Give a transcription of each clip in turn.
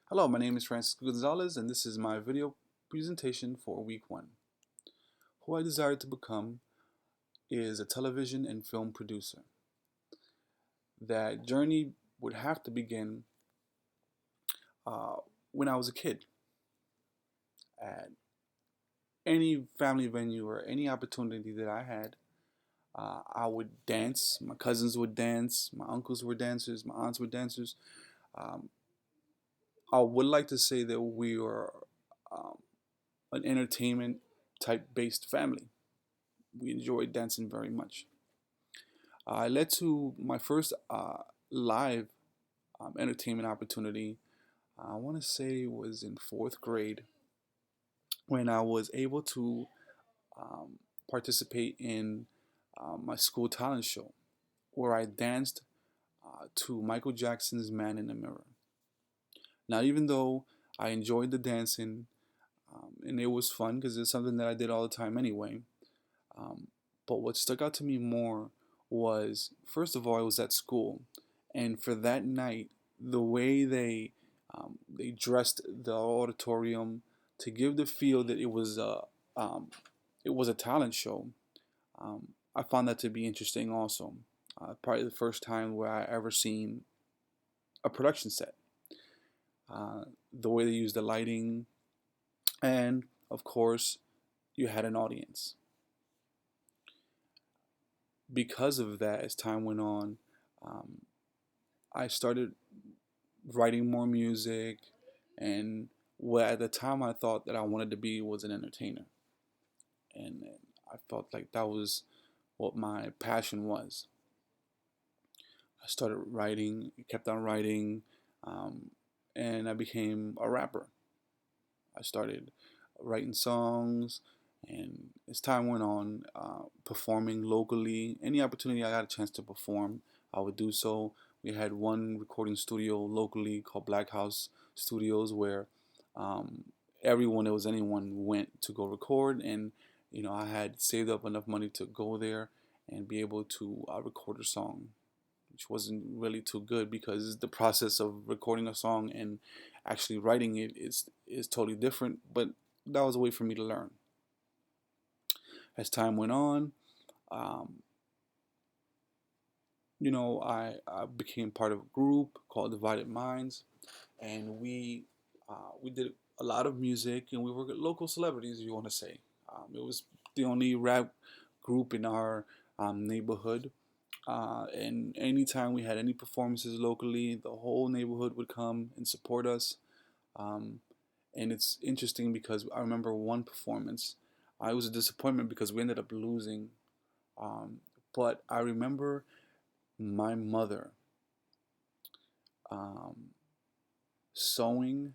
Hello, my name is Francisco Gonzalez, and this is my video presentation for week one. Who I desire to become is a television and film producer. That journey would have to begin uh, when I was a kid. At any family venue or any opportunity that I had, I would dance. My cousins would dance. My uncles were dancers. My aunts were dancers. Um, I would like to say that we were um, an entertainment type based family. We enjoyed dancing very much. Led to my first live entertainment opportunity. I want to say it was in fourth grade when I was able to um, participate in my school talent show where I danced to Michael Jackson's Man in the Mirror. Now, even though I enjoyed the dancing and it was fun because it's something that I did all the time anyway, um, but what stuck out to me more was, first of all, I was at school, and for that night, the way they dressed the auditorium to give the feel that um, it was a talent show. I found that to be interesting also. Probably the first time where I ever seen a production set. The way they used the lighting, and of course, you had an audience. Because of that, as time went on, um, I started writing more music, and what at the time I thought that I wanted to be was an entertainer, and I felt like that was what my passion was. I started writing, kept on writing, um, and I became a rapper. I started writing songs, and as time went on, performing locally. Any opportunity I got a chance to perform, I would do so. We had one recording studio locally called Black House Studios where um, everyone that was anyone went to go record, and I had saved up enough money to go there and be able to record a song, which wasn't really too good because the process of recording a song and actually writing it is totally different. But that was a way for me to learn. As time went on, um, I became part of a group called Divided Minds, and we did a lot of music, and we were local celebrities, if you want to say. It was the only rap group in our neighborhood. And anytime we had any performances locally, the whole neighborhood would come and support us. Um, and it's interesting because I remember one performance. It was a disappointment because we ended up losing. Um, but I remember my mother um, sewing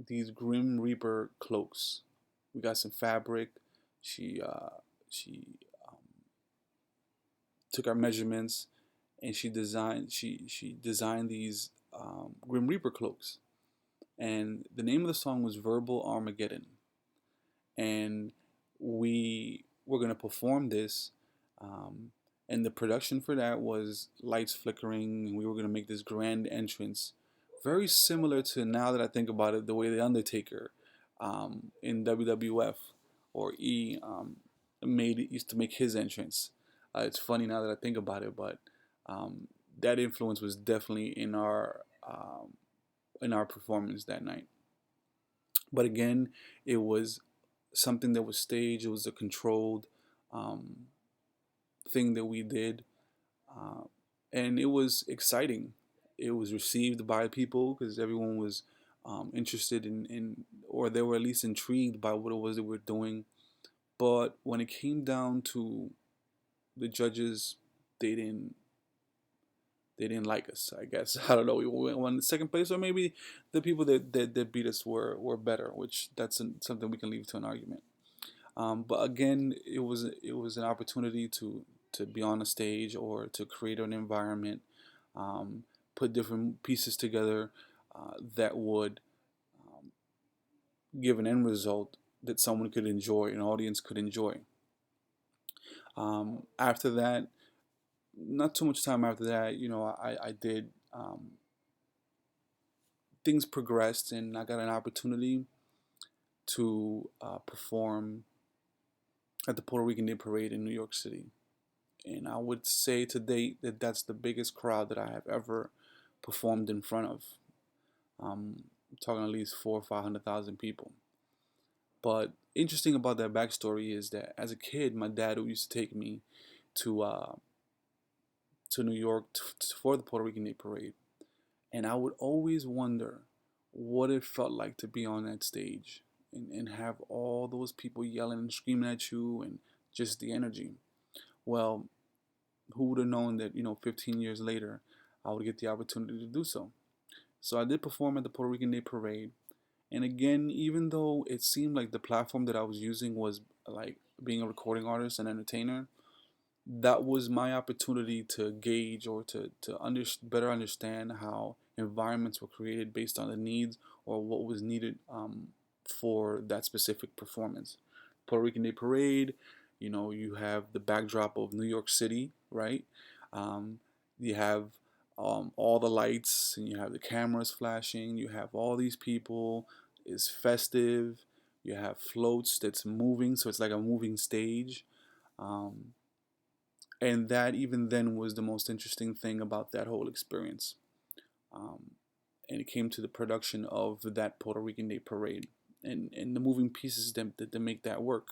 these Grim Reaper cloaks. We got some fabric. She um, took our measurements and she designed these Grim Reaper cloaks. And the name of the song was Verbal Armageddon. And we were gonna perform this, um, and the production for that was lights flickering, and we were gonna make this grand entrance, very similar to, now that I think about it, the way the Undertaker in WWF or used to make his entrance. It's funny now that I think about it, but um, that influence was definitely in our performance that night. But again, it was something that was staged. It was a controlled um, thing that we did, uh, and it was exciting. It was received by people because everyone was interested or they were at least intrigued by what it was that we were doing. But when it came down to the judges, they didn't they didn't like us. I guess I don't know. We won the second place, or maybe the people that beat us were better, which that's something we can leave to an argument. But again, it was an opportunity to be on a stage or to create an environment, um, put different pieces together that would um, give an end result that someone could enjoy, an audience could enjoy. After that, not too much time after that, I did things progressed, and I got an opportunity to perform at the Puerto Rican Day Parade in New York City. And I would say to date that that's the biggest crowd that I have ever performed in front of. I'm talking at least 400,000 or 500,000 people. But interesting about that backstory is that as a kid, my dad used to take me to uh, to New York for the Puerto Rican Day Parade, and I would always wonder what it felt like to be on that stage and have all those people yelling and screaming at you and just the energy. Well, who would have known that 15 years later I would get the opportunity to do so. So I did perform at the Puerto Rican Day Parade, and again, even though it seemed like the platform that I was using was like being a recording artist and entertainer, that was my opportunity to gauge or to better understand how environments were created based on the needs or what was needed for that specific performance. Puerto Rican Day Parade, you have the backdrop of New York City, right? Um, you have all the lights, and you have the cameras flashing. You have all these people. It's festive. You have floats that's moving, so it's like a moving stage. Um, and that even then was the most interesting thing about that whole experience. Um, and it came to the production of that Puerto Rican Day Parade and the moving pieces that make that work.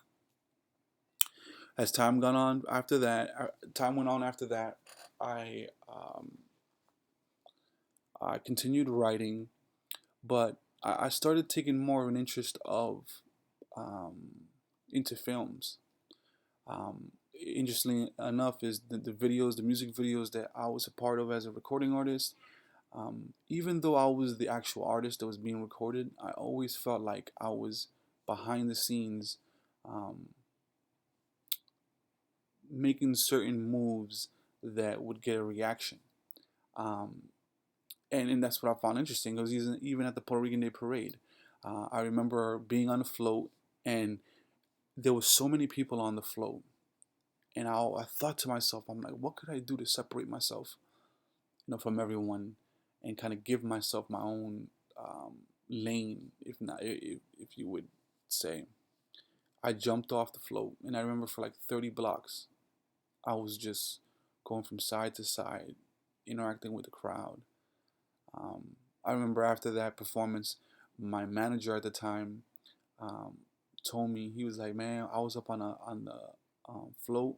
As time gone on after that, time went on after that, I I continued writing, but I started taking more of an interest of um, into films. Interestingly enough, is the videos, the music videos that I was a part of as a recording artist. Even though I was the actual artist that was being recorded, I always felt like I was behind the scenes, um, making certain moves that would get a reaction. Um, and that's what I found interesting because even at the Puerto Rican Day Parade, I remember being on the float and there was so many people on the float. And I thought to myself, I'm like, what could I do to separate myself, from everyone, and kind of give myself my own lane, if not, if you would say. I jumped off the float, and I remember for like 30 blocks, I was just going from side to side, interacting with the crowd. I remember after that performance, my manager at the time um, told me, he was like, "Man, I was up on the float,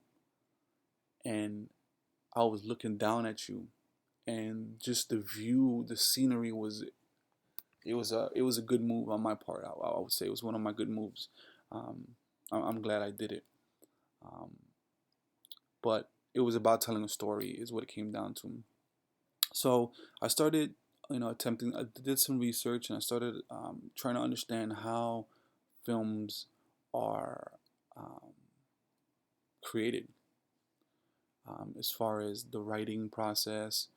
and I was looking down at you, and just the view, the scenery was it was a good move on my part. I would say it was one of my good moves. Um, I'm glad I did it. Um, but it was about telling a story, is what it came down to. So I started, attempting. I did some research, and I started trying to understand how films are um, created, as far as the writing process.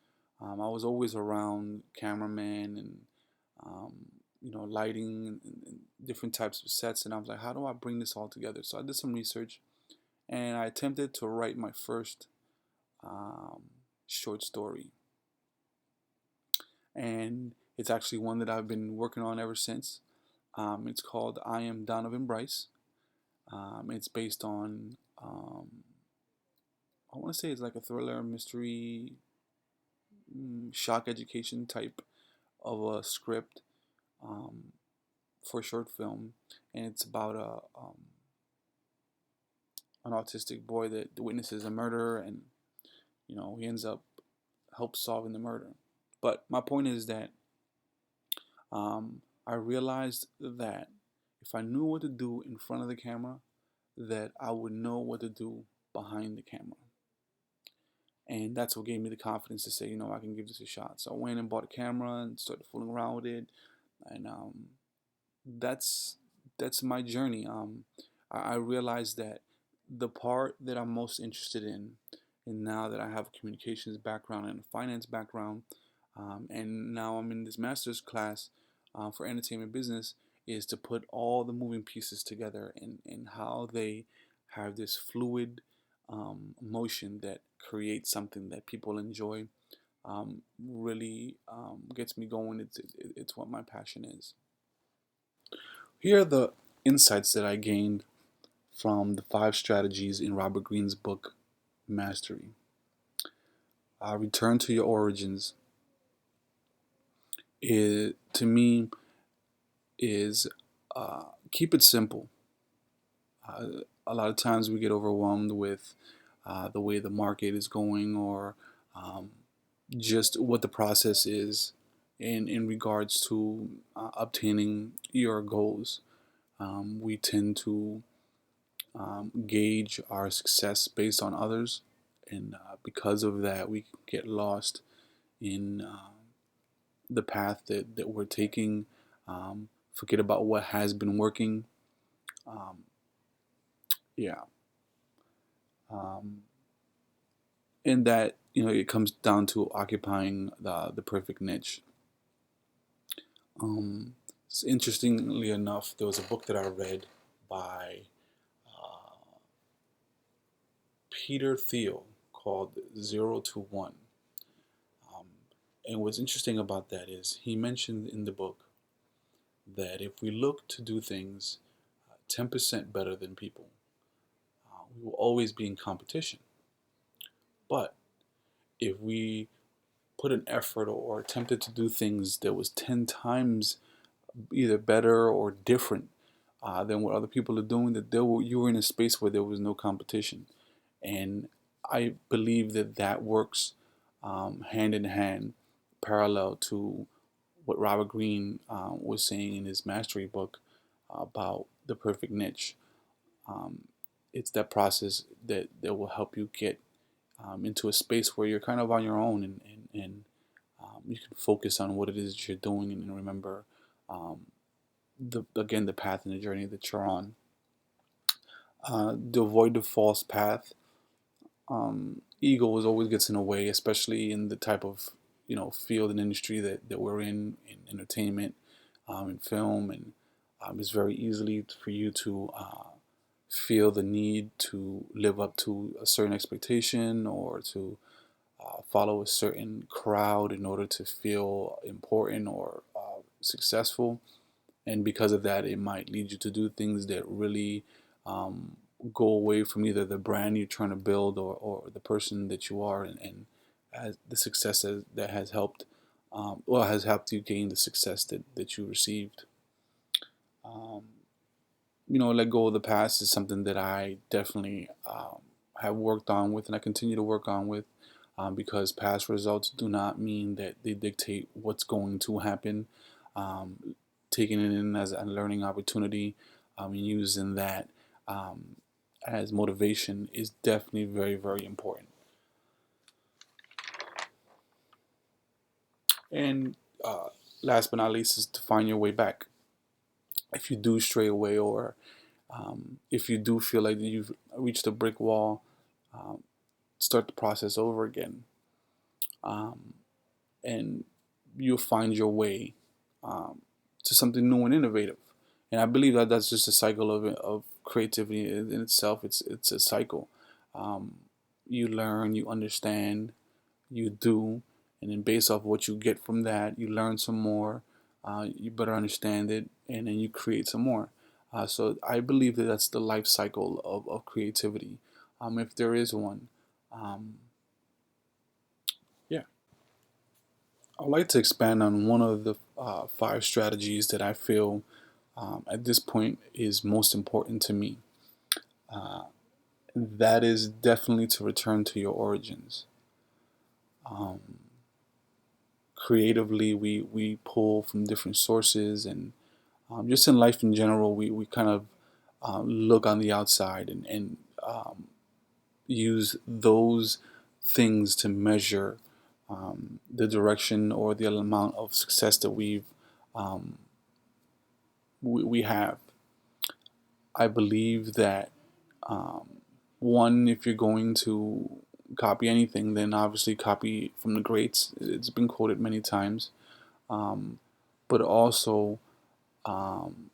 I was always around cameramen and um, lighting and different types of sets, and I was like, how do I bring this all together? So I did some research, and I attempted to write my first um, short story, and it's actually one that I've been working on ever since. It's called I Am Donovan Bryce. It's based on I want to say it's like a thriller, mystery, shock education type of a script um, for a short film, and it's about an autistic boy that witnesses a murder, and he ends up help solving the murder. But my point is that I realized that if I knew what to do in front of the camera, that I would know what to do behind the camera. And that's what gave me the confidence to say, I can give this a shot. So I went and bought a camera and started fooling around with it, and that's that's my journey. I realized that the part that I'm most interested in, and now that I have a communications background and a finance background, and now I'm in this master's class for entertainment business, is to put all the moving pieces together and how they have this fluid motion that creates something that people enjoy, really gets me going. It's what my passion is. Here are the insights that I gained from the 5 strategies in Robert Greene's book, Mastery. Return to your origins. It, to me, is keep it simple. A lot of times we get overwhelmed with the way the market is going, or um, just what the process is in regards to obtaining your goals. We tend to gauge our success based on others, and because of that, we get lost in the path that we're taking. Forget about what has been working. Um, yeah, um, and that, it comes down to occupying the perfect niche. Um, Interestingly enough, there was a book that I read by uh, Peter Thiel called 0 to 1. Um, and what's interesting about that is he mentioned in the book that if we look to do things 10% better than people, we will always be in competition. But if we put an effort or attempted to do things that was 10 times either better or different than what other people are doing, that you were in a space where there was no competition. And I believe that that works hand in hand, parallel to what Robert Greene was saying in his mastery book about the perfect niche. Um, it's that process that will help you get into a space where you're kind of on your own, and you can focus on what it is that you're doing, and remember um, the path and the journey that you're on. To avoid the false path, ego always gets in the way, especially in the type of field and industry that we're in entertainment, in film, and it's very easily for you to feel the need to live up to a certain expectation, or to follow a certain crowd in order to feel important or successful. And because of that, it might lead you to do things that really um, go away from either the brand you're trying to build, or the person that you are, and as the success that has helped, has helped you gain the success that you received. Um, Let go of the past is something that I definitely have worked on with, and I continue to work on with, because past results do not mean that they dictate what's going to happen. Um, Taking it in as a learning opportunity, and using that um, as motivation is definitely very, very important. And last but not least is to find your way back. If you do stray away, or if you do feel like you've reached a brick wall, um, start the process over again, um, and you'll find your way um, to something new and innovative. And I believe that that's just a cycle of creativity in itself. It's a cycle. Um, you learn, you understand, you do, and then based off what you get from that, you learn some more, you better understand it, and then you create some more. So I believe that that's the life cycle of creativity, if there is one. Um, yeah, I'd like to expand on one of the 5 strategies that I feel at this point is most important to me. Uh, that is definitely to return to your origins. Um, Creatively, we pull from different sources, and just in life in general, we kind of look on the outside, and use those things to measure the direction or the amount of success that um, we have. I believe that um, one, if you're going to copy anything, then obviously copy from the greats. It's been quoted many times, um, but also um,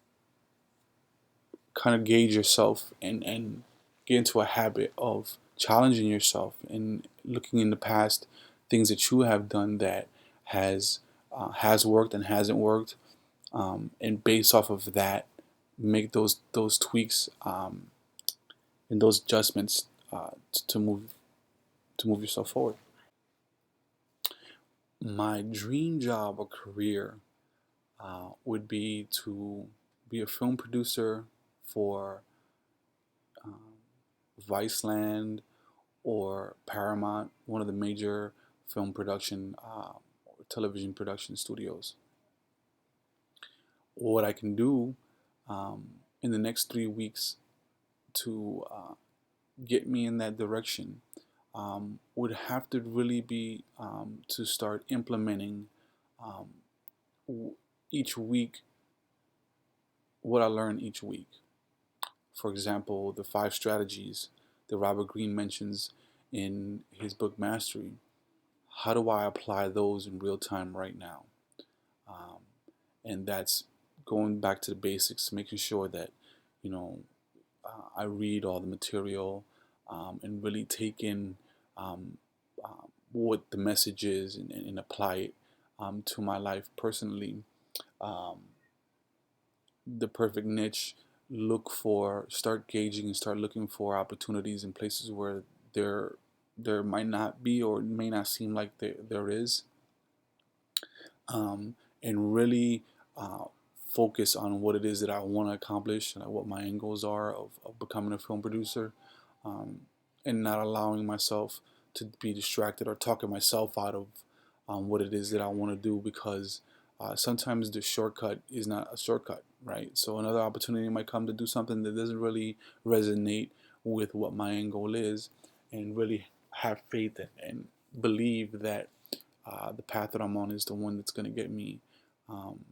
kind of gauge yourself, and get into a habit of challenging yourself and looking in the past things that you have done that has worked and hasn't worked, and based off of that, make those tweaks and those adjustments to move yourself forward. My dream job or career would be to be a film producer for um, Viceland or Paramount, one of the major film production or television production studios. What I can do um, in the next 3 weeks to get me in that direction would have to really be to start implementing um, each week what I learn each week. For example, the 5 strategies that Robert Greene mentions in his book Mastery. How do I apply those in real time right now? Um, and that's going back to the basics, making sure that you know I read all the material and really take in um, what the message is and apply it to my life personally. Um, the perfect niche, start gauging and start looking for opportunities in places where there there might not be or may not seem like there is, um, and really uh, focus on what it is that I want to accomplish and what my end goals are of becoming a film producer, um, and not allowing myself to be distracted or talking myself out of what it is that I want to do, because sometimes the shortcut is not a shortcut, right? So another opportunity might come to do something that doesn't really resonate with what my end goal is, and really have faith and believe that the path that I'm on is the one that's going to get me um,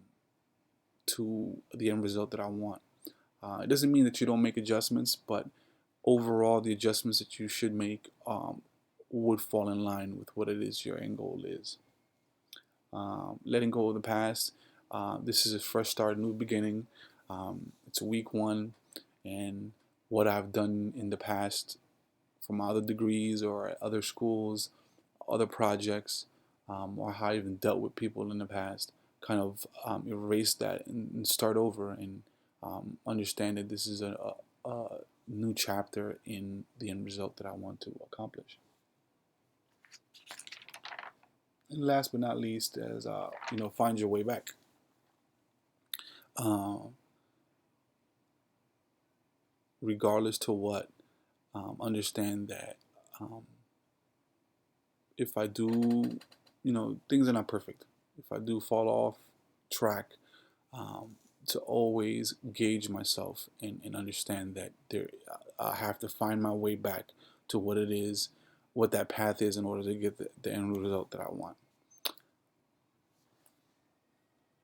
to the end result that I want. It doesn't mean that you don't make adjustments, but overall, the adjustments that you should make would fall in line with what it is your end goal is. Letting go of the past. This is a fresh start, a new beginning. It's week one, and what I've done in the past from other degrees or other schools, other projects, or how I even dealt with people in the past, kind of erase that and start over and understand that this is a new chapter in the end result that I want to accomplish. And last but not least, is find your way back. Uh, Regardless to what, understand that um, if I do, things are not perfect. If I do fall off track, um, to always gauge myself and understand that I have to find my way back to what it is, what that path is in order to get the end result that I want.